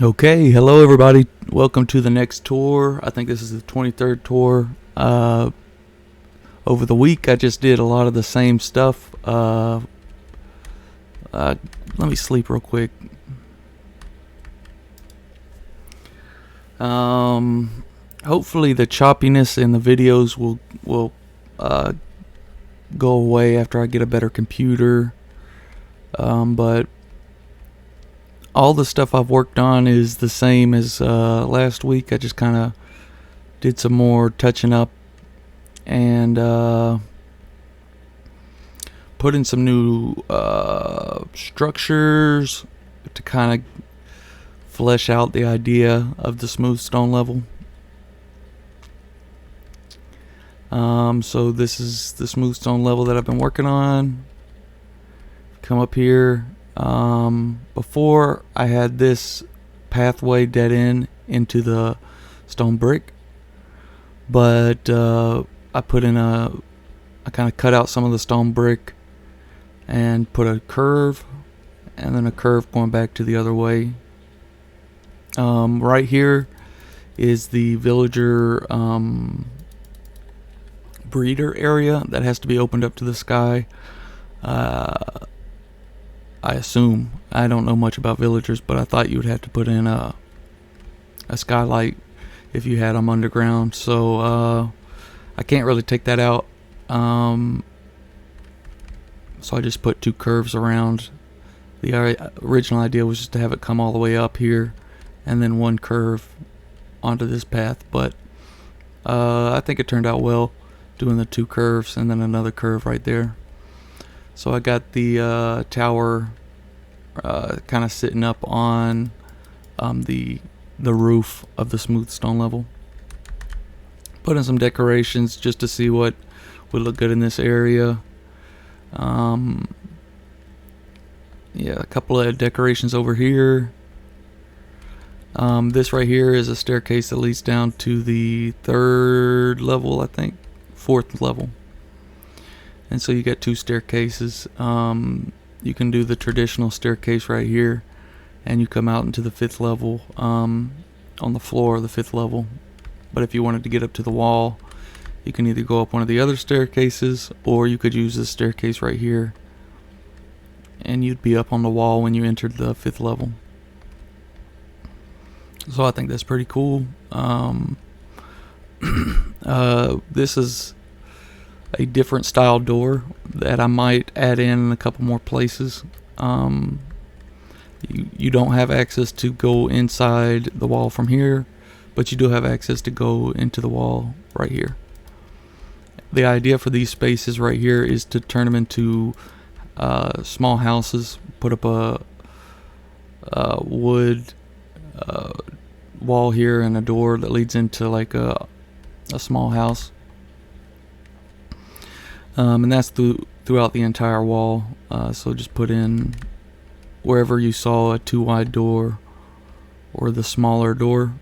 Okay, hello everybody. Welcome to the next tour. I think this is the 23rd tour. Over the week, I just did a lot of the same stuff. Let me sleep real quick. Hopefully the choppiness in the videos will go away after I get a better computer. But all the stuff I've worked on is the same as last week. I just kind of did some more touching up and put in some new structures to kind of flesh out the idea of the smooth stone level. So this is the smooth stone level that I've been working on. Come up here. Before I had this pathway dead end into the stone brick, but I kind of cut out some of the stone brick and put a curve, and then a curve going back to the other way. Right here is the villager breeder area that has to be opened up to the sky. I assume. I don't know much about villagers, but I thought you would have to put in a skylight if you had them underground. So I can't really take that out. So I just put two curves around. The original idea was just to have it come all the way up here and then one curve onto this path. But I think it turned out well doing the two curves and then another curve right there. So I got the tower kind of sitting up on the roof of the smooth stone level. Put in some decorations just to see what would look good in this area. Yeah, a couple of decorations over here. This right here is a staircase that leads down to the third level, I think, fourth level. And so you got two staircases. You can do the traditional staircase right here, and you come out into the fifth level on the floor of the fifth level. But if you wanted to get up to the wall, you can either go up one of the other staircases, or you could use this staircase right here, and you'd be up on the wall when you entered the fifth level. So I think that's pretty cool. This is a different style door that I might add in a couple more places. You don't have access to go inside the wall from here, but you do have access to go into the wall right here. The idea for these spaces right here is to turn them into small houses. Put up a wood wall here and a door that leads into like a small house. And that's throughout the entire wall. So just put in wherever you saw a too wide door or the smaller door.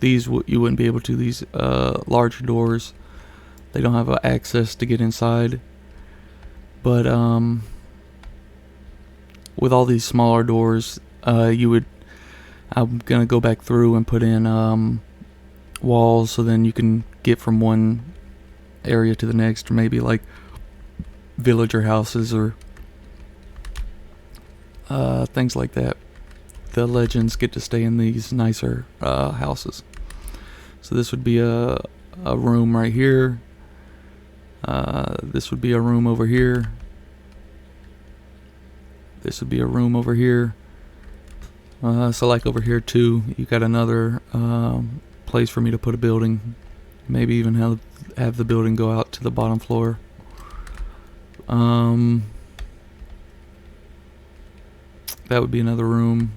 These you wouldn't be able to. These larger doors, they don't have access to get inside. But with all these smaller doors, I'm gonna go back through and put in walls, so then you can get from one area to the next, or maybe like villager houses or things like that. The legends get to stay in these nicer houses. So this would be a room right here. This would be a room over here. This would be a room over here. So like over here too, you got another place for me to put a building. Maybe even have the building go out to the bottom floor. That would be another room.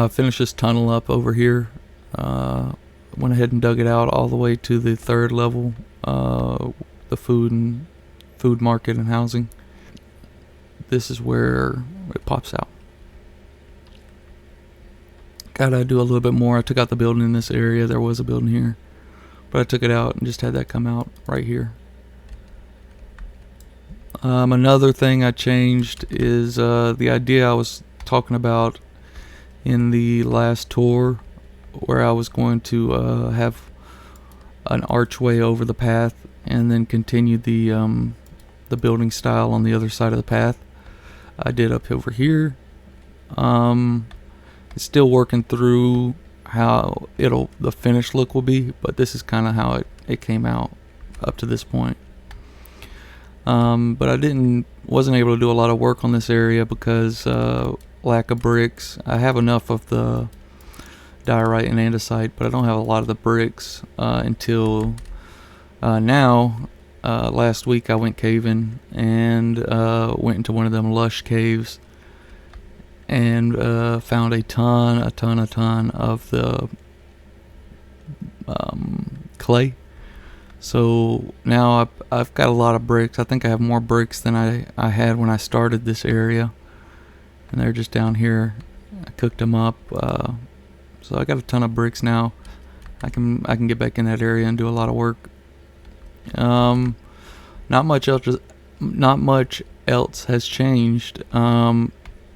Finish this tunnel up over here. Went ahead and dug it out all the way to the third level. The food market and housing. This is where it pops out. Gotta do a little bit more. I took out the building in this area. There was a building here, but I took it out and just had that come out right here. Another thing I changed is the idea I was talking about in the last tour, where I was going to have an archway over the path and then continue the building style on the other side of the path. I did up over here. It's still working through how the finished look will be, but this is kind of how it came out up to this point. But I wasn't able to do a lot of work on this area because lack of bricks. I have enough of the diorite and andesite, but I don't have a lot of the bricks until now. Last week I went caving and went into one of them lush caves and found a ton of the clay. So now I've got a lot of bricks. I think I have more bricks than I had when I started this area, and they're just down here. I cooked them up, so I got a ton of bricks now. I can get back in that area and do a lot of work. Not much else has changed.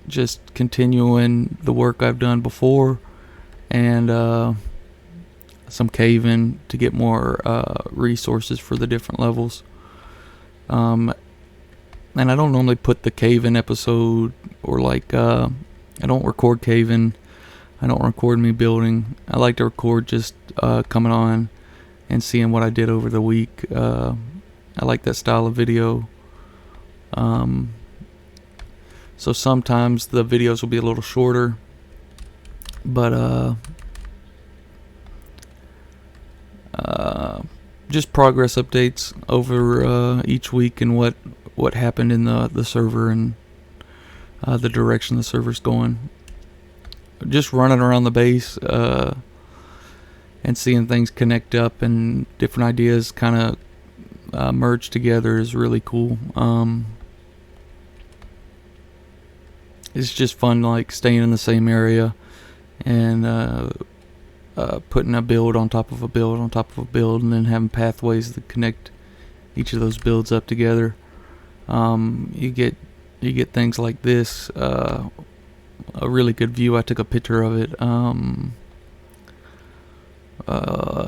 Just continuing the work I've done before, and some caving to get more resources for the different levels. And I don't normally put the caving episode, or I don't record caving. I don't record me building. I like to record just coming on and seeing what I did over the week. I like that style of video. So sometimes the videos will be a little shorter, but just progress updates over each week and what happened in the server and the direction the server's going. Just running around the base and seeing things connect up and different ideas kind of merge together is really cool. It's just fun, like staying in the same area and putting a build on top of a build on top of a build, and then having pathways that connect each of those builds up together. You get things like this. A really good view. I took a picture of it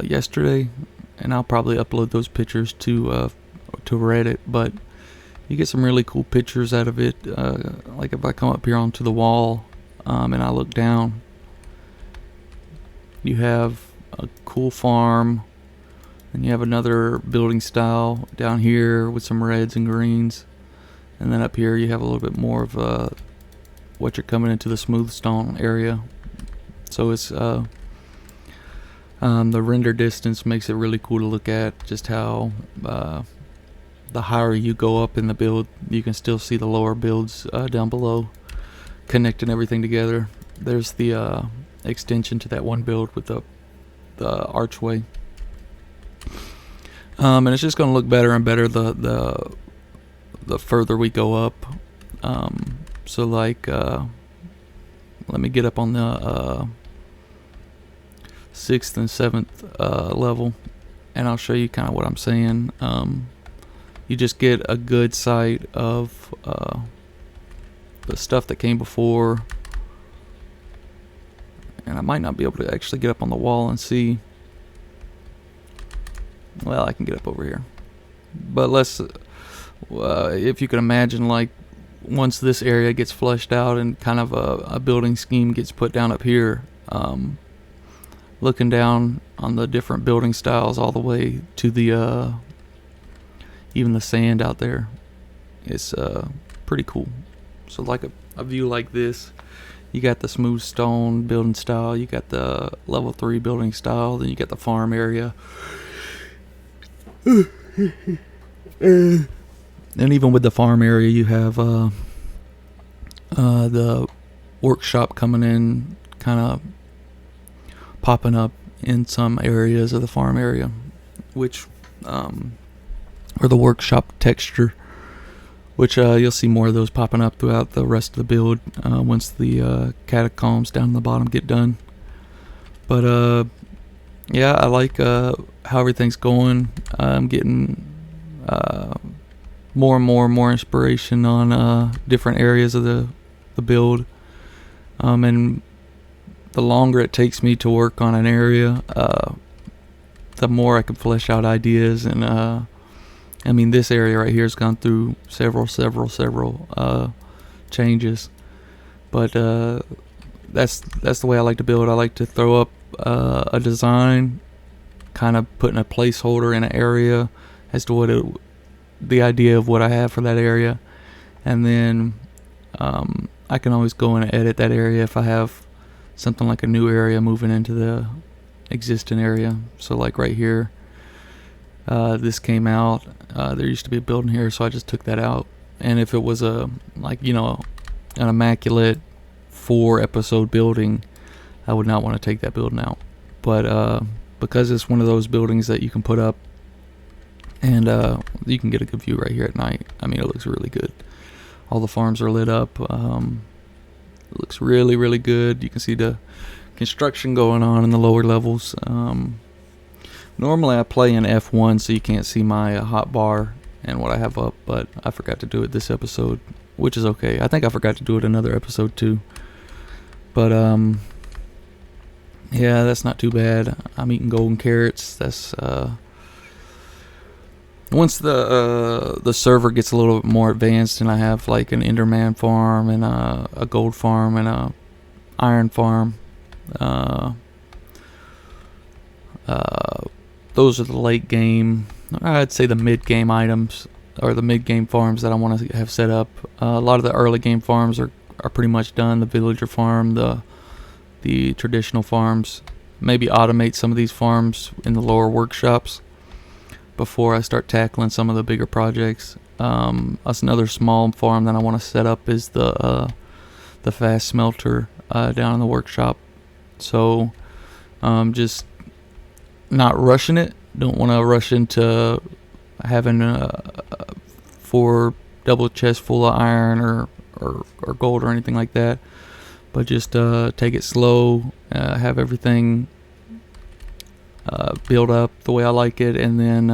yesterday, and I'll probably upload those pictures to Reddit. But you get some really cool pictures out of it. Like if I come up here onto the wall and I look down, you have a cool farm, and you have another building style down here with some reds and greens, and then up here you have a little bit more of what you're coming into the smooth stone area. So it's the render distance makes it really cool to look at, just how the higher you go up in the build, you can still see the lower builds down below, connecting everything together. There's the extension to that one build with the archway, and it's just going to look better and better the further we go up. So let me get up on the 6th and 7th level, and I'll show you kind of what I'm saying. You just get a good sight of the stuff that came before, and I might not be able to actually get up on the wall and see. Well, I can get up over here, but let's if you can imagine, like, once this area gets flushed out and kind of a building scheme gets put down up here, looking down on the different building styles all the way to the even the sand out there, it's pretty cool. So like a view like this, you got the smooth stone building style, you got the level 3 building style, then you got the farm area. And even with the farm area, you have the workshop coming in, kind of popping up in some areas of the farm area, which or the workshop texture, which you'll see more of those popping up throughout the rest of the build once the catacombs down the bottom get done. But yeah, I like how everything's going. I'm getting more and more inspiration on different areas of the build, and the longer it takes me to work on an area, the more I can flesh out ideas. And I mean, this area right here has gone through several changes, but that's the way I like to build. I like to throw up a design, kind of putting a placeholder in an area as to the idea of what I have for that area, and then I can always go in and edit that area if I have something like a new area moving into the existing area. So like right here, this came out. There used to be a building here, so I just took that out. And if it was an immaculate 4-episode building, I would not want to take that building out. But because it's one of those buildings that you can put up, and you can get a good view right here at night. I mean, it looks really good. All the farms are lit up. It looks really good. You can see the construction going on in the lower levels. Normally I play in F1, so you can't see my hotbar and what I have up, but I forgot to do it this episode, which is okay. I think I forgot to do it another episode too. But yeah, that's not too bad. I'm eating golden carrots. That's once the server gets a little bit more advanced, and I have like an Enderman farm and a gold farm and a iron farm. Those are the late game, I'd say the mid game items, or the mid game farms that I want to have set up. A lot of the early game farms are pretty much done. The villager farm, the traditional farms. Maybe automate some of these farms in the lower workshops before I start tackling some of the bigger projects. That's another small farm that I want to set up is the fast smelter down in the workshop. So just not rushing it. Don't want to rush into having 4 double chests full of iron or gold or anything like that. But just take it slow, have everything build up the way I like it, and then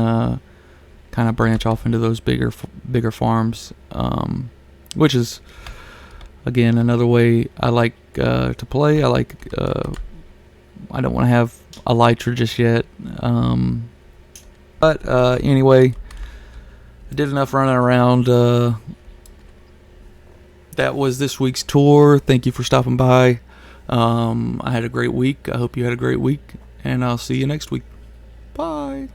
kind of branch off into those bigger farms, which is again another way I like to play. I like I don't want to have elytra just yet, but anyway, I did enough running around. That was this week's tour. Thank you for stopping by. I had a great week. I hope you had a great week, and I'll see you next week. Bye.